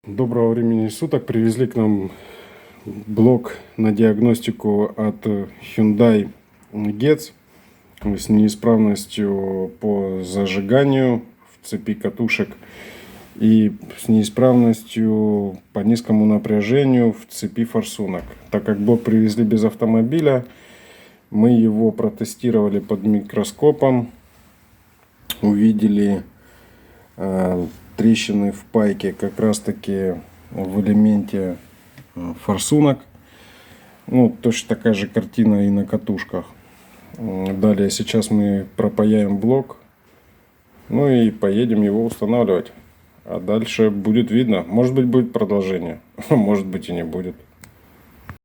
Доброго времени суток. Привезли к нам блок на диагностику от Hyundai Getz с неисправностью по зажиганию в цепи катушек и с неисправностью по низкому напряжению в цепи форсунок. Так как блок привезли без автомобиля, мы его протестировали под микроскопом, увидели трещины в пайке как раз таки в элементе форсунок. Ну, точно такая же картина и на катушках. Далее сейчас мы пропаяем блок, ну и поедем его устанавливать. А дальше будет видно. Может быть, будет продолжение, может быть и не будет.